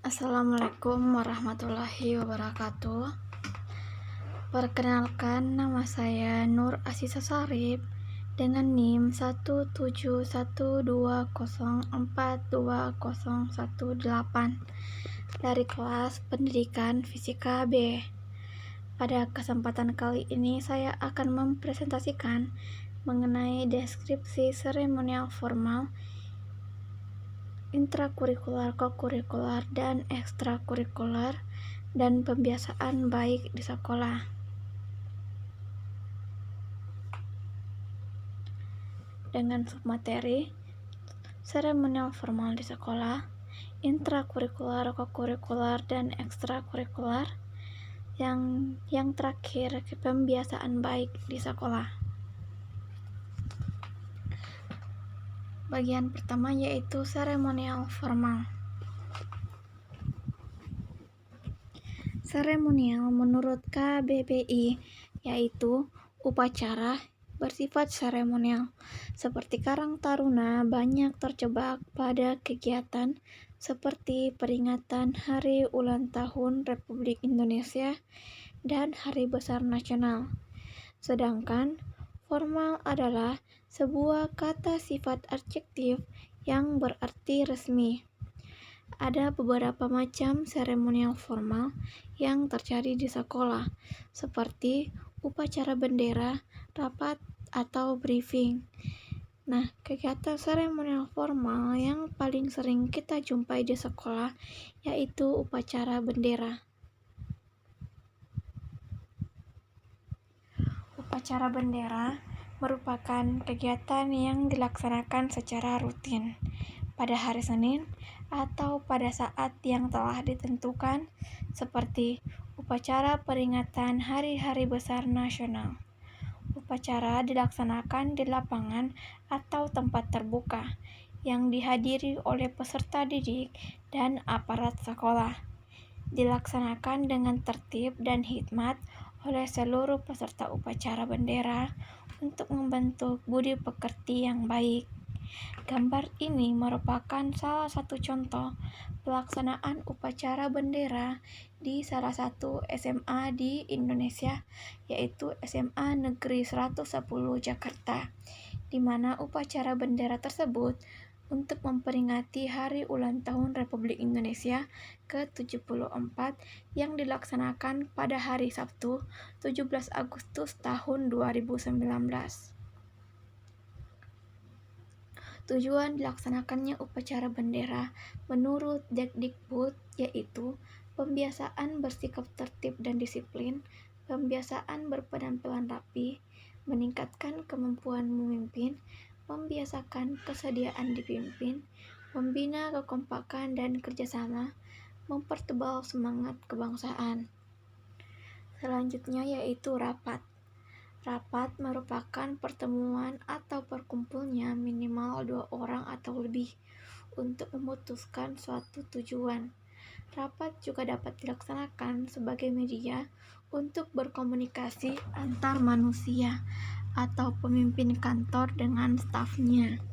Assalamualaikum warahmatullahi wabarakatuh. Perkenalkan, nama saya Nur Asisa Sarip dengan NIM 17120420018 dari kelas Pendidikan Fisika B. Pada kesempatan kali ini saya akan mempresentasikan mengenai deskripsi seremonial formal, intrakurikular, kokurikular, dan ekstrakurikuler, dan pembiasaan baik di sekolah. Dengan submateri, seremonial formal di sekolah, intrakurikular, kokurikular, dan ekstrakurikuler. Yang terakhir, pembiasaan baik di sekolah. Bagian pertama yaitu seremonial formal. Seremonial menurut KBBI yaitu upacara bersifat seremonial. Seperti Karang Taruna banyak terjebak pada kegiatan seperti peringatan Hari Ulang Tahun Republik Indonesia dan Hari Besar Nasional. Sedangkan formal adalah sebuah kata sifat adjektif yang berarti resmi. Ada beberapa macam seremonial formal yang terjadi di sekolah, seperti upacara bendera, rapat, atau briefing. Nah, kegiatan seremonial formal yang paling sering kita jumpai di sekolah yaitu upacara bendera. Upacara bendera merupakan kegiatan yang dilaksanakan secara rutin pada hari Senin atau pada saat yang telah ditentukan, seperti upacara peringatan Hari-Hari Besar Nasional. Upacara dilaksanakan di lapangan atau tempat terbuka yang dihadiri oleh peserta didik dan aparat sekolah. Dilaksanakan dengan tertib dan hikmat oleh seluruh peserta upacara bendera untuk membentuk budi pekerti yang baik. Gambar ini merupakan salah satu contoh pelaksanaan upacara bendera di salah satu SMA di Indonesia, yaitu SMA Negeri 110 Jakarta, di mana upacara bendera tersebut untuk memperingati Hari Ulang Tahun Republik Indonesia ke-74 yang dilaksanakan pada hari Sabtu 17 Agustus tahun 2019. Tujuan dilaksanakannya upacara bendera menurut Dekdikbud yaitu pembiasaan bersikap tertib dan disiplin, pembiasaan berpenampilan rapi, meningkatkan kemampuan memimpin, membiasakan kesediaan dipimpin, membina kekompakan dan kerjasama, mempertebal semangat kebangsaan. Selanjutnya yaitu rapat. Rapat merupakan pertemuan atau berkumpulnya minimal 2 orang atau lebih untuk memutuskan suatu tujuan. Rapat juga dapat dilaksanakan sebagai media untuk berkomunikasi antar manusia atau pemimpin kantor dengan stafnya.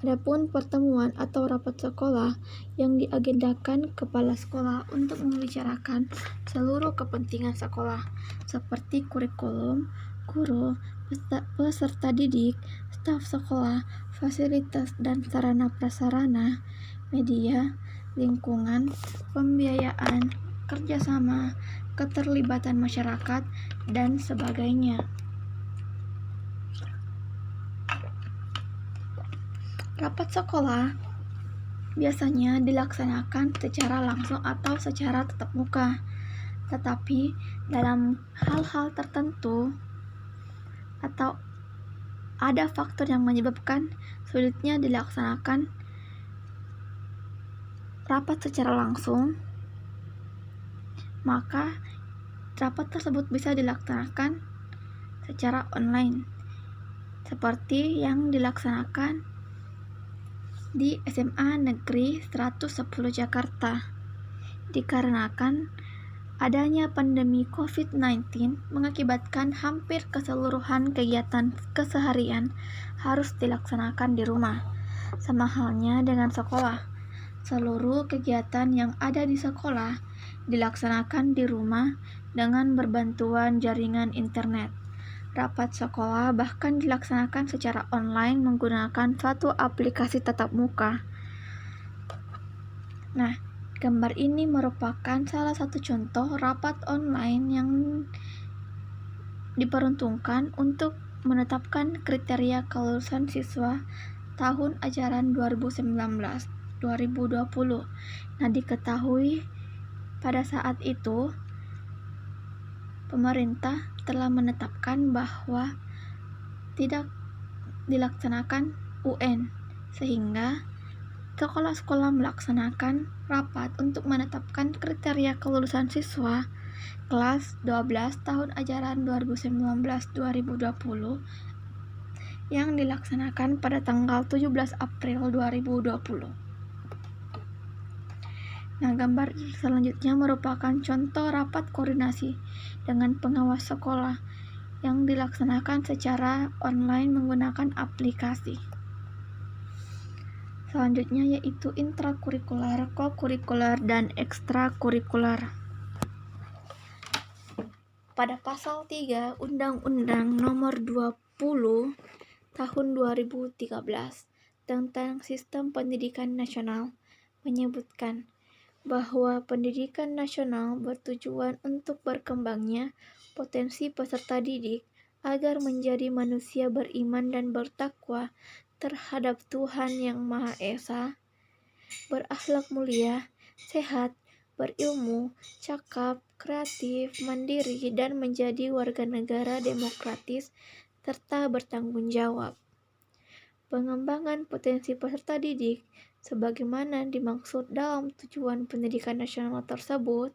Adapun pertemuan atau rapat sekolah yang diagendakan kepala sekolah untuk membicarakan seluruh kepentingan sekolah seperti kurikulum, guru, peserta didik, staf sekolah, fasilitas dan sarana prasarana, media, lingkungan, pembiayaan, kerjasama, keterlibatan masyarakat, dan sebagainya. Rapat sekolah biasanya dilaksanakan secara langsung atau secara tatap muka, tetapi dalam hal-hal tertentu atau ada faktor yang menyebabkan sulitnya dilaksanakan rapat secara langsung, maka rapat tersebut bisa dilaksanakan secara online, seperti yang dilaksanakan di SMA Negeri 110 Jakarta. Dikarenakan adanya pandemi COVID-19 mengakibatkan hampir keseluruhan kegiatan keseharian harus dilaksanakan di rumah. Sama halnya dengan sekolah. Seluruh kegiatan yang ada di sekolah dilaksanakan di rumah dengan berbantuan jaringan internet. Rapat sekolah bahkan dilaksanakan secara online menggunakan suatu aplikasi tatap muka. Nah, gambar ini merupakan salah satu contoh rapat online yang diperuntukkan untuk menetapkan kriteria kelulusan siswa tahun ajaran 2019-2020. Nah, diketahui pada saat itu pemerintah telah menetapkan bahwa tidak dilaksanakan UN, sehingga sekolah-sekolah melaksanakan rapat untuk menetapkan kriteria kelulusan siswa kelas 12 tahun ajaran 2019-2020 yang dilaksanakan pada tanggal 17 April 2020. Nah, gambar selanjutnya merupakan contoh rapat koordinasi dengan pengawas sekolah yang dilaksanakan secara online menggunakan aplikasi. Selanjutnya yaitu intrakurikuler, kokurikuler, dan ekstrakurikuler. Pada pasal 3 Undang-Undang Nomor 20 Tahun 2013 tentang Sistem Pendidikan Nasional menyebutkan bahwa pendidikan nasional bertujuan untuk berkembangnya potensi peserta didik agar menjadi manusia beriman dan bertakwa terhadap Tuhan Yang Maha Esa, berakhlak mulia, sehat, berilmu, cakap, kreatif, mandiri, dan menjadi warga negara demokratis serta bertanggung jawab. Pengembangan potensi peserta didik sebagaimana dimaksud dalam tujuan pendidikan nasional tersebut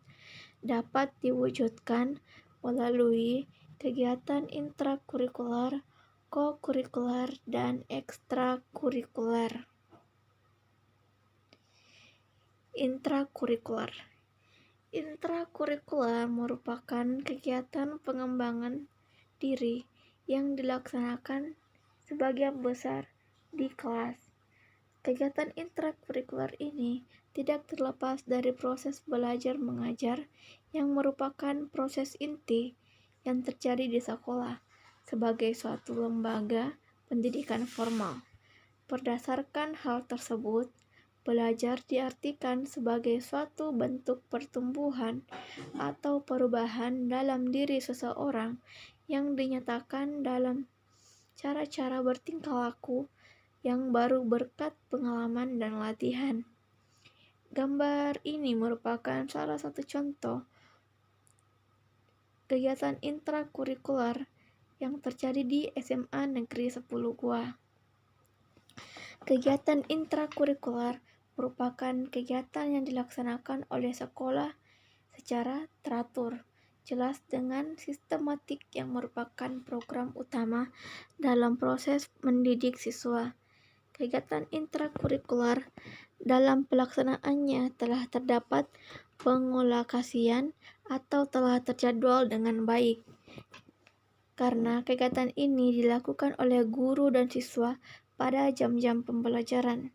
dapat diwujudkan melalui kegiatan intrakurikuler, kokurikuler, dan ekstrakurikuler. Intrakurikuler merupakan kegiatan pengembangan diri yang dilaksanakan sebagian besar di kelas. Kegiatan intrakurikuler ini tidak terlepas dari proses belajar mengajar yang merupakan proses inti yang terjadi di sekolah sebagai suatu lembaga pendidikan formal. Berdasarkan hal tersebut, belajar diartikan sebagai suatu bentuk pertumbuhan atau perubahan dalam diri seseorang yang dinyatakan dalam cara-cara bertingkah laku yang baru berkat pengalaman dan latihan. Gambar ini merupakan salah satu contoh kegiatan intrakurikuler yang terjadi di SMA Negeri 10 Gua. Kegiatan intrakurikuler merupakan kegiatan yang dilaksanakan oleh sekolah secara teratur, jelas dengan sistematik yang merupakan program utama dalam proses mendidik siswa. Kegiatan intrakurikuler dalam pelaksanaannya telah terdapat pengolokasian atau telah terjadwal dengan baik. Karena kegiatan ini dilakukan oleh guru dan siswa pada jam-jam pembelajaran.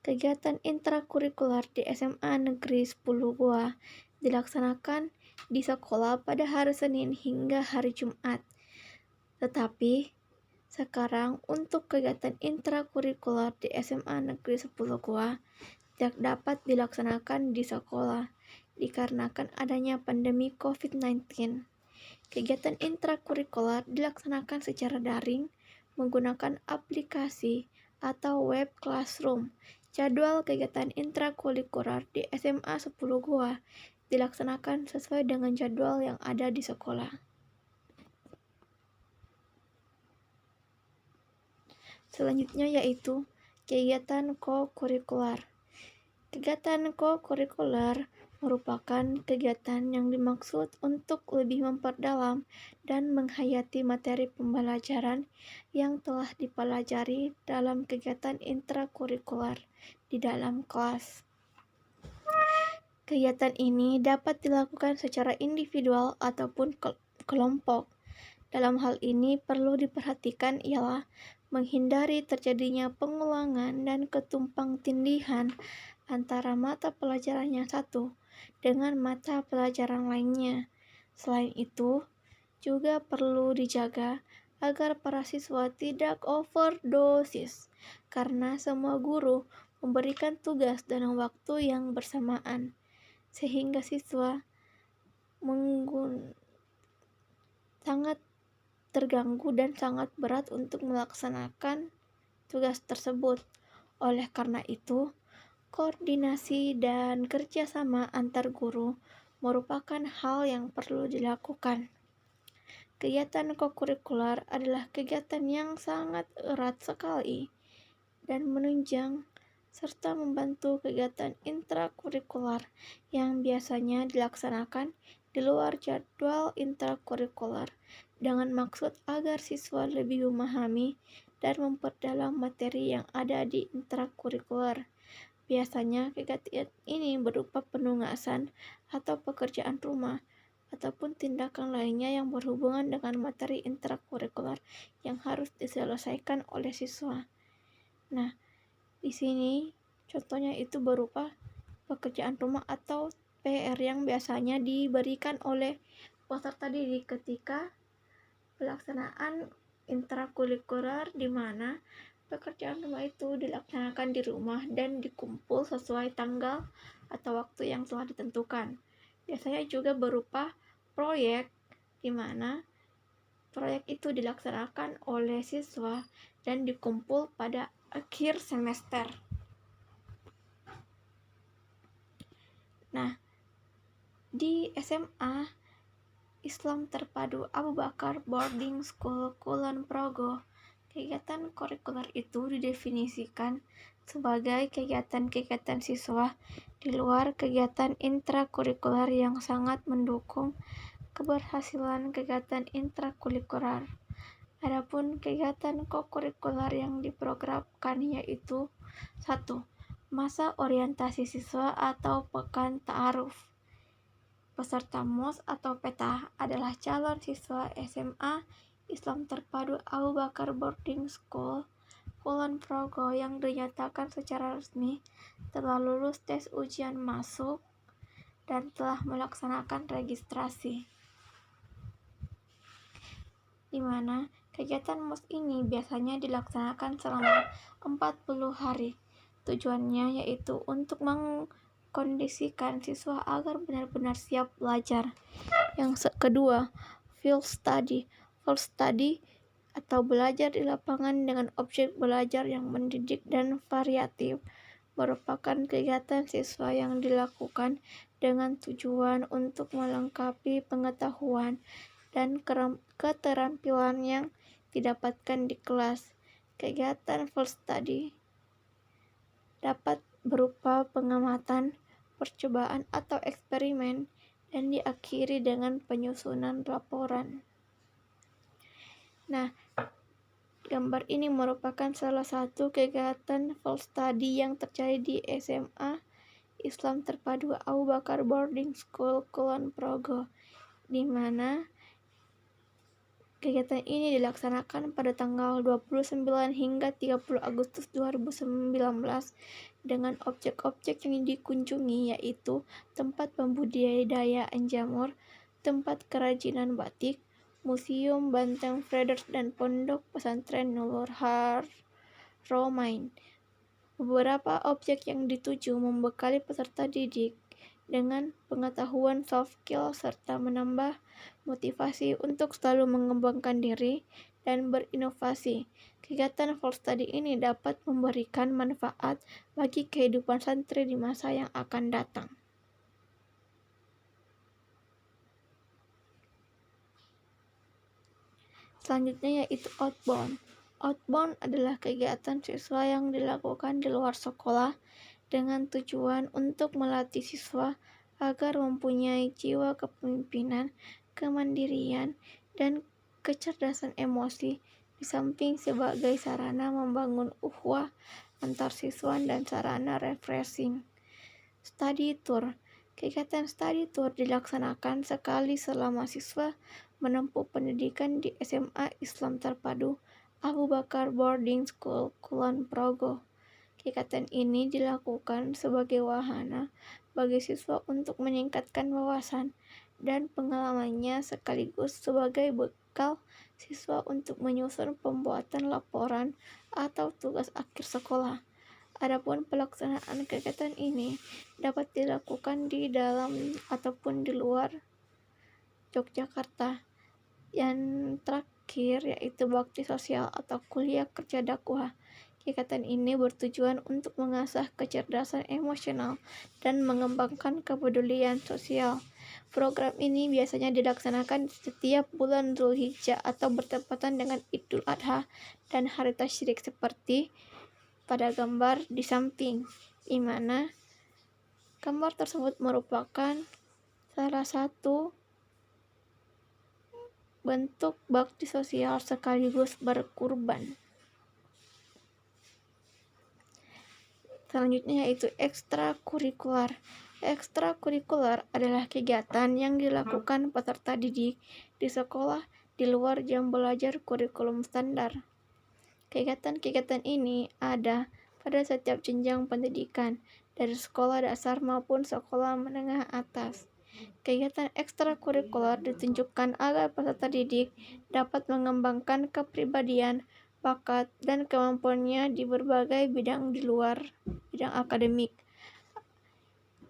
Kegiatan intrakurikuler di SMA Negeri 10 Gua dilaksanakan di sekolah pada hari Senin hingga hari Jumat. Tetapi sekarang untuk kegiatan intrakurikuler di SMA Negeri 10 Gua tidak dapat dilaksanakan di sekolah dikarenakan adanya pandemi COVID-19. Kegiatan intrakurikuler dilaksanakan secara daring menggunakan aplikasi atau web classroom. Jadwal kegiatan intrakurikuler di SMA 10 Gua dilaksanakan sesuai dengan jadwal yang ada di sekolah. Selanjutnya yaitu kegiatan kokurikuler. Kegiatan kokurikuler merupakan kegiatan yang dimaksud untuk lebih memperdalam dan menghayati materi pembelajaran yang telah dipelajari dalam kegiatan intrakurikuler di dalam kelas. Kegiatan ini dapat dilakukan secara individual ataupun kelompok. Dalam hal ini perlu diperhatikan ialah menghindari terjadinya pengulangan dan ketumpang tindihan antara mata pelajaran yang satu dengan mata pelajaran lainnya. Selain itu, juga perlu dijaga agar para siswa tidak overdosis, karena semua guru memberikan tugas dalam waktu yang bersamaan, sehingga siswa sangat terganggu dan sangat berat untuk melaksanakan tugas tersebut. Oleh karena itu, koordinasi dan kerjasama antar guru merupakan hal yang perlu dilakukan. Kegiatan kokurikuler adalah kegiatan yang sangat erat sekali dan menunjang serta membantu kegiatan intrakurikuler yang biasanya dilaksanakan di luar jadwal intrakurikuler dengan maksud agar siswa lebih memahami dan memperdalam materi yang ada di intrakurikuler. Biasanya kegiatan ini berupa penugasan atau pekerjaan rumah ataupun tindakan lainnya yang berhubungan dengan materi intrakurikuler yang harus diselesaikan oleh siswa. Nah, di sini contohnya itu berupa pekerjaan rumah atau PR yang biasanya diberikan oleh peserta didik ketika pelaksanaan intrakurikuler, di mana pekerjaan rumah itu dilaksanakan di rumah dan dikumpul sesuai tanggal atau waktu yang telah ditentukan. Biasanya juga berupa proyek, di mana proyek itu dilaksanakan oleh siswa dan dikumpul pada akhir semester. Nah, di SMA Islam Terpadu Abu Bakar Boarding School Kulon Progo, kegiatan kurikuler itu didefinisikan sebagai kegiatan-kegiatan siswa di luar kegiatan intrakurikuler yang sangat mendukung keberhasilan kegiatan intrakurikuler. Adapun kegiatan kokurikuler yang diprogramkan yaitu 1. Masa orientasi siswa atau pekan ta'aruf. Peserta MOS atau PETA adalah calon siswa SMA Islam Terpadu Abu Bakar Boarding School Kulon Progo yang dinyatakan secara resmi telah lulus tes ujian masuk dan telah melaksanakan registrasi, di mana kegiatan MOS ini biasanya dilaksanakan selama 40 hari. Tujuannya yaitu untuk mengkondisikan siswa agar benar-benar siap belajar. Yang kedua, field study. Field study atau belajar di lapangan dengan objek belajar yang mendidik dan variatif merupakan kegiatan siswa yang dilakukan dengan tujuan untuk melengkapi pengetahuan dan keterampilan yang didapatkan di kelas. Kegiatan field study dapat berupa pengamatan, percobaan atau eksperimen, dan diakhiri dengan penyusunan laporan. Nah, gambar ini merupakan salah satu kegiatan field study yang terjadi di SMA Islam Terpadu Abu Bakar Boarding School Kulon Progo, di mana kegiatan ini dilaksanakan pada tanggal 29 hingga 30 Agustus 2019 dengan objek-objek yang dikunjungi yaitu tempat pembudidayaan jamur, tempat kerajinan batik, Museum Banteng Feathers dan Pondok Pesantren Nurul Haramain. Beberapa objek yang dituju membekali peserta didik dengan pengetahuan soft skill serta menambah motivasi untuk selalu mengembangkan diri dan berinovasi. Kegiatan field study ini dapat memberikan manfaat bagi kehidupan santri di masa yang akan datang. Selanjutnya yaitu outbound. Outbound adalah kegiatan siswa yang dilakukan di luar sekolah dengan tujuan untuk melatih siswa agar mempunyai jiwa kepemimpinan, kemandirian, dan kecerdasan emosi, di samping sebagai sarana membangun ukhuwah antar siswa dan sarana refreshing. Study tour. Kegiatan study tour dilaksanakan sekali selama siswa menempuh pendidikan di SMA Islam Terpadu Abu Bakar Boarding School Kulon Progo. Kegiatan ini dilakukan sebagai wahana bagi siswa untuk meningkatkan wawasan dan pengalamannya sekaligus sebagai bekal siswa untuk menyusun pembuatan laporan atau tugas akhir sekolah. Adapun pelaksanaan kegiatan ini dapat dilakukan di dalam ataupun di luar Yogyakarta. Yang terakhir yaitu bakti sosial atau kuliah kerja dakwah. Kegiatan ini bertujuan untuk mengasah kecerdasan emosional dan mengembangkan kepedulian sosial. Program ini biasanya dilaksanakan setiap bulan Zulhijjah atau bertepatan dengan Idul Adha dan hari tasyrik seperti pada gambar di samping, di mana gambar tersebut merupakan salah satu bentuk bakti sosial sekaligus berkurban. Selanjutnya yaitu ekstrakurikuler. Ekstrakurikuler adalah kegiatan yang dilakukan peserta didik di sekolah di luar jam belajar kurikulum standar. Kegiatan-kegiatan ini ada pada setiap jenjang pendidikan, dari sekolah dasar maupun sekolah menengah atas. Kegiatan ekstrakurikuler ditunjukkan agar peserta didik dapat mengembangkan kepribadian, bakat, dan kemampuannya di berbagai bidang di luar bidang akademik.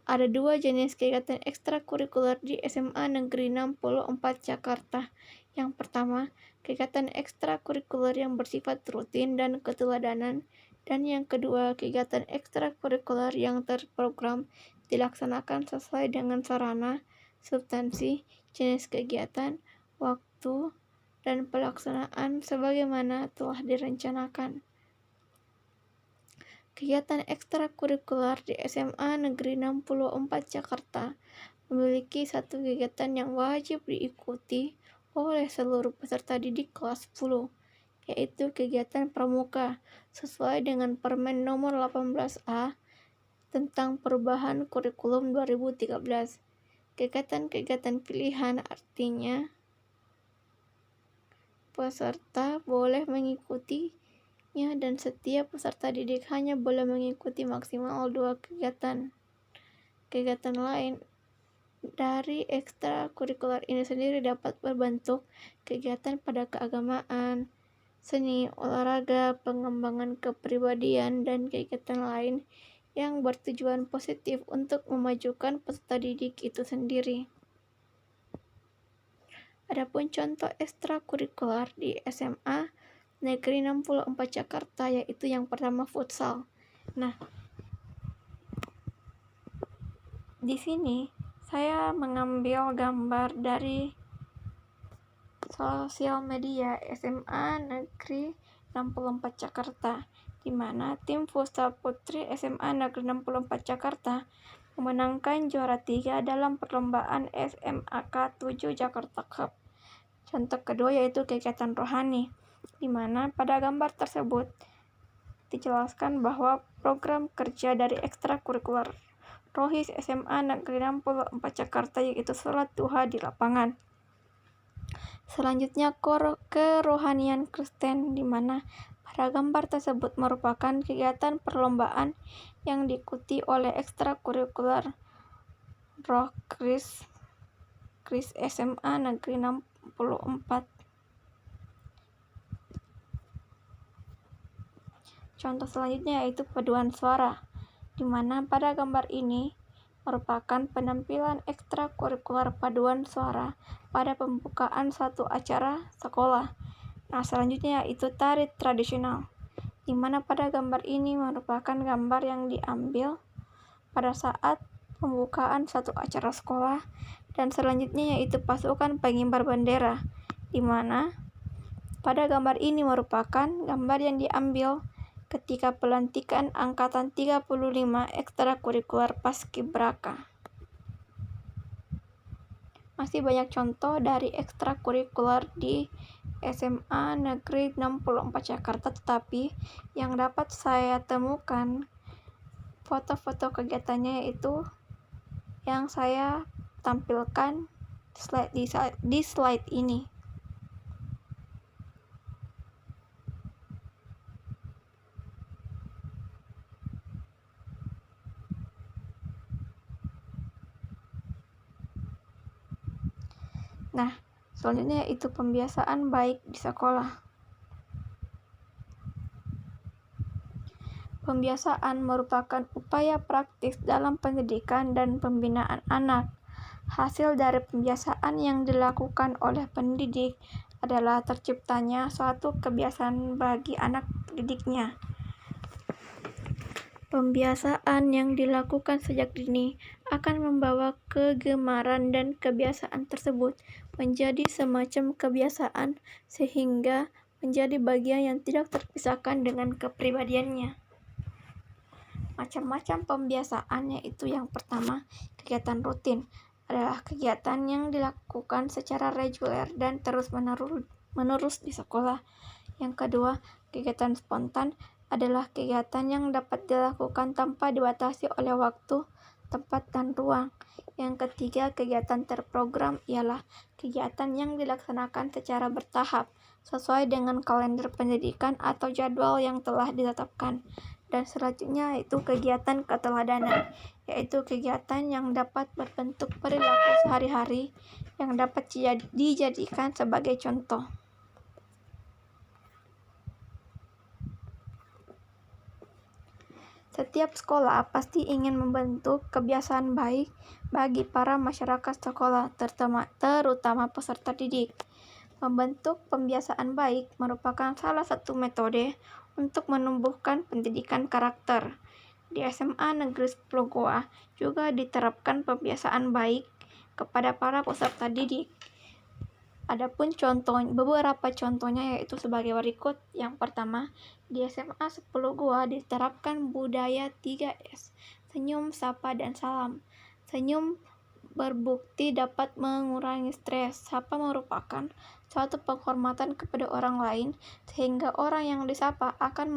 Ada dua jenis kegiatan ekstrakurikuler di SMA Negeri 64 Jakarta. Yang pertama, kegiatan ekstrakurikuler yang bersifat rutin dan keteladanan, dan yang kedua, kegiatan ekstrakurikuler yang terprogram dilaksanakan sesuai dengan sarana, substansi, jenis kegiatan, waktu, dan pelaksanaan sebagaimana telah direncanakan. Kegiatan ekstrakurikuler di SMA Negeri 64 Jakarta memiliki satu kegiatan yang wajib diikuti oleh seluruh peserta didik kelas 10, yaitu kegiatan pramuka sesuai dengan Permen nomor 18A tentang perubahan kurikulum 2013. Kegiatan-kegiatan pilihan artinya peserta boleh mengikutinya dan setiap peserta didik hanya boleh mengikuti maksimal 2 kegiatan. Kegiatan lain dari ekstrakurikuler ini sendiri dapat berbentuk kegiatan pada keagamaan, seni, olahraga, pengembangan kepribadian, dan kegiatan lain yang bertujuan positif untuk memajukan peserta didik itu sendiri. Adapun contoh ekstrakurikuler di SMA Negeri 64 Jakarta yaitu yang pertama futsal. Nah, di sini saya mengambil gambar dari sosial media SMA Negeri 64 Jakarta, di mana tim futsal putri SMA Negeri 64 Jakarta memenangkan juara 3 dalam perlombaan SMAK 7 Jakarta Cup. Contoh kedua yaitu kegiatan rohani, di mana pada gambar tersebut dijelaskan bahwa program kerja dari ekstrakurikuler Rohis SMA Negeri 64 Jakarta yaitu sholat duha di lapangan. Selanjutnya kerohanian Kristen, di mana pada gambar tersebut merupakan kegiatan perlombaan yang diikuti oleh ekstrakurikuler Roh Kris SMA Negeri 64. Contoh selanjutnya yaitu paduan suara, di mana pada gambar ini merupakan penampilan ekstrakurikuler paduan suara pada pembukaan suatu acara sekolah. Nah, selanjutnya yaitu tari tradisional, di mana pada gambar ini merupakan gambar yang diambil pada saat pembukaan suatu acara sekolah. Dan selanjutnya yaitu pasukan pengibar bendera, di mana pada gambar ini merupakan gambar yang diambil ketika pelantikan angkatan 35 ekstrakurikuler Paskibraka. Masih banyak contoh dari ekstrakurikuler di SMA Negeri 64 Jakarta, tetapi yang dapat saya temukan foto-foto kegiatannya yaitu yang saya tampilkan di slide ini. Nah, selanjutnya yaitu pembiasaan baik di sekolah. Pembiasaan merupakan upaya praktis dalam pendidikan dan pembinaan anak. Hasil dari pembiasaan yang dilakukan oleh pendidik adalah terciptanya suatu kebiasaan bagi anak didiknya. Pembiasaan yang dilakukan sejak dini akan membawa kegemaran dan kebiasaan tersebut menjadi semacam kebiasaan sehingga menjadi bagian yang tidak terpisahkan dengan kepribadiannya. Macam-macam pembiasaan, yaitu yang pertama, kegiatan rutin adalah kegiatan yang dilakukan secara reguler dan terus-menerus di sekolah. Yang kedua, kegiatan spontan adalah kegiatan yang dapat dilakukan tanpa dibatasi oleh waktu, tempat, dan ruang. Yang ketiga, kegiatan terprogram ialah kegiatan yang dilaksanakan secara bertahap, sesuai dengan kalender pendidikan atau jadwal yang telah ditetapkan. Dan selanjutnya yaitu kegiatan keteladanan, yaitu kegiatan yang dapat berbentuk perilaku sehari-hari yang dapat dijadikan sebagai contoh. Setiap sekolah pasti ingin membentuk kebiasaan baik bagi para masyarakat sekolah, terutama peserta didik. Membentuk pembiasaan baik merupakan salah satu metode untuk menumbuhkan pendidikan karakter. Di SMA Negeri 10 Goa juga diterapkan pembiasaan baik kepada para peserta didik. Adapun beberapa contohnya yaitu sebagai berikut. Yang pertama, di SMA 10 Goa diterapkan budaya 3S, senyum, sapa, dan salam. Senyum berbukti dapat mengurangi stres. Sapa merupakan suatu penghormatan kepada orang lain, sehingga orang yang disapa akan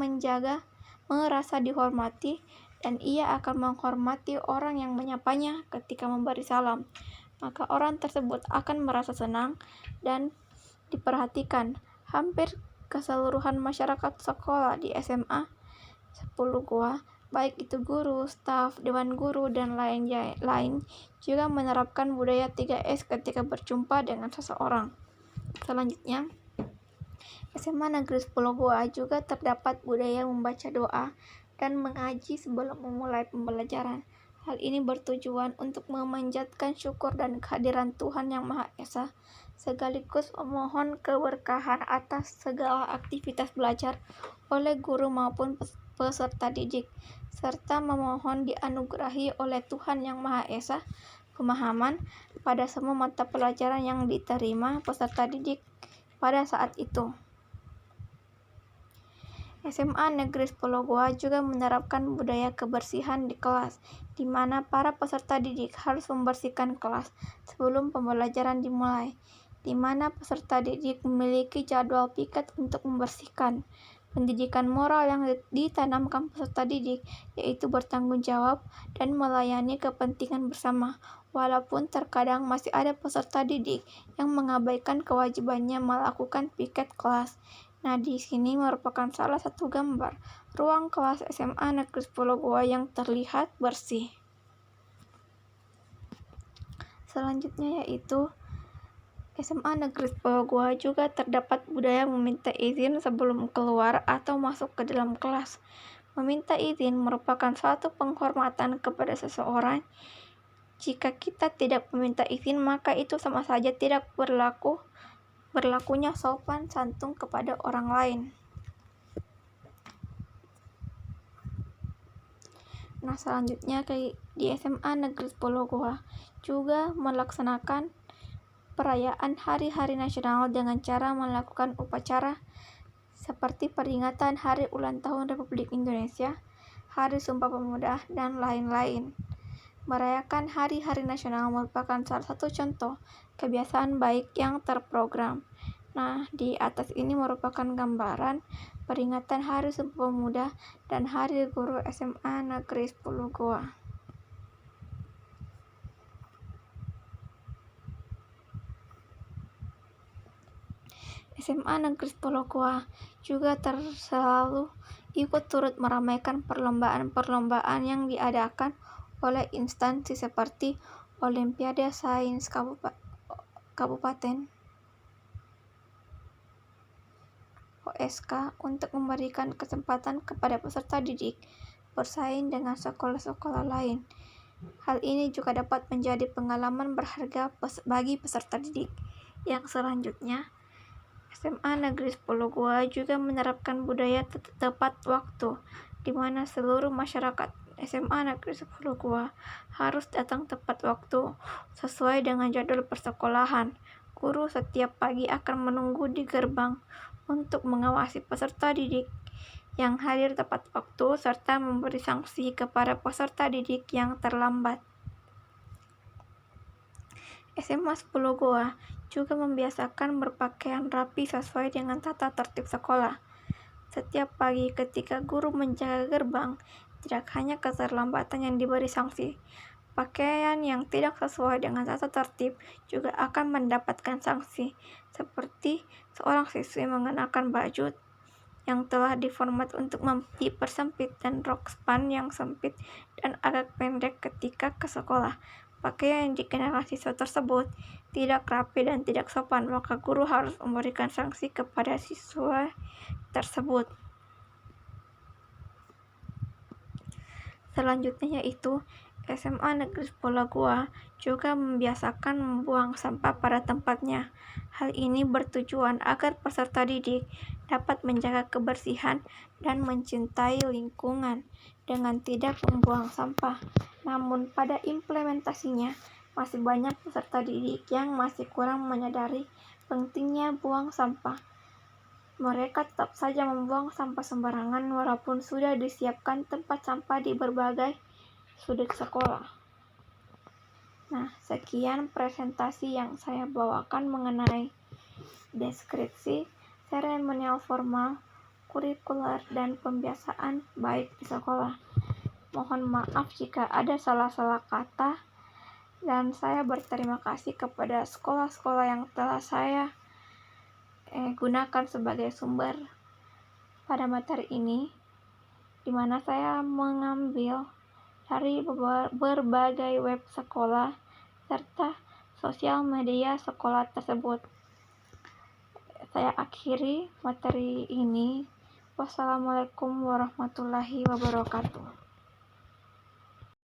merasa dihormati, dan ia akan menghormati orang yang menyapanya ketika memberi salam. Maka orang tersebut akan merasa senang dan diperhatikan. Hampir keseluruhan masyarakat sekolah di SMA 10 Goa, baik itu guru, staf, dewan guru, dan lain juga menerapkan budaya 3S ketika berjumpa dengan seseorang. Selanjutnya, SMA Negeri 10 Goa juga terdapat budaya membaca doa dan mengaji sebelum memulai pembelajaran. Hal ini bertujuan untuk memanjatkan syukur dan kehadiran Tuhan Yang Maha Esa, sekaligus memohon keberkahan atas segala aktivitas belajar oleh guru maupun peserta didik, serta memohon dianugerahi oleh Tuhan Yang Maha Esa pemahaman pada semua mata pelajaran yang diterima peserta didik pada saat itu. SMA Negeri 10 Goa juga menerapkan budaya kebersihan di kelas, di mana para peserta didik harus membersihkan kelas sebelum pembelajaran dimulai, di mana peserta didik memiliki jadwal piket untuk membersihkan. Pendidikan moral yang ditanamkan peserta didik yaitu bertanggung jawab dan melayani kepentingan bersama, walaupun terkadang masih ada peserta didik yang mengabaikan kewajibannya melakukan piket kelas. Nah, di sini merupakan salah satu gambar ruang kelas SMA Negeri 10 Goa yang terlihat bersih. Selanjutnya yaitu SMA Negeri 10 Goa juga terdapat budaya meminta izin sebelum keluar atau masuk ke dalam kelas. Meminta izin merupakan suatu penghormatan kepada seseorang. Jika kita tidak meminta izin, maka itu sama saja tidak berlakunya sopan santun kepada orang lain. Nah, selanjutnya di SMA Negeri 10 Goa juga melaksanakan perayaan hari-hari nasional dengan cara melakukan upacara seperti peringatan Hari Ulang Tahun Republik Indonesia, Hari Sumpah Pemuda, dan lain-lain. Merayakan hari-hari nasional merupakan salah satu contoh kebiasaan baik yang terprogram. Nah, di atas ini merupakan gambaran peringatan Hari Sumpah Pemuda dan Hari Guru SMA Negeri 10 Goa. SMA Negeri 10 Goa juga selalu ikut turut meramaikan perlombaan-perlombaan yang diadakan oleh instansi seperti Olimpiade Sains kabupaten OSK untuk memberikan kesempatan kepada peserta didik bersaing dengan sekolah-sekolah lain. Hal ini juga dapat menjadi pengalaman berharga bagi peserta didik. Yang selanjutnya, SMA Negeri 10 Goa juga menerapkan budaya tepat waktu, di mana seluruh masyarakat SMA Negeri 10 Goa harus datang tepat waktu sesuai dengan jadwal persekolahan. Guru setiap pagi akan menunggu di gerbang untuk mengawasi peserta didik yang hadir tepat waktu serta memberi sanksi kepada peserta didik yang terlambat. SMA 10 Goa juga membiasakan berpakaian rapi sesuai dengan tata tertib sekolah. Setiap pagi ketika guru menjaga gerbang, tidak hanya keterlambatan yang diberi sanksi, pakaian yang tidak sesuai dengan tata tertib juga akan mendapatkan sanksi, seperti seorang siswi mengenakan baju yang telah diformat untuk dipersempit dan rok span yang sempit dan agak pendek ketika ke sekolah. Pakaian yang dikenakan siswa tersebut tidak rapi dan tidak sopan, maka guru harus memberikan sanksi kepada siswa tersebut. Selanjutnya yaitu SMA Negeri 10 Goa juga membiasakan membuang sampah pada tempatnya. Hal ini bertujuan agar peserta didik dapat menjaga kebersihan dan mencintai lingkungan dengan tidak membuang sampah. Namun pada implementasinya masih banyak peserta didik yang masih kurang menyadari pentingnya buang sampah. Mereka tetap saja membuang sampah sembarangan walaupun sudah disiapkan tempat sampah di berbagai sudut sekolah. Nah, sekian presentasi yang saya bawakan mengenai deskripsi seremonial formal, kurikuler, dan pembiasaan baik di sekolah. Mohon maaf jika ada salah-salah kata, dan saya berterima kasih kepada sekolah-sekolah yang telah saya gunakan sebagai sumber pada materi ini, di mana saya mengambil dari berbagai web sekolah serta sosial media sekolah tersebut. Saya akhiri materi ini. Wassalamualaikum warahmatullahi wabarakatuh.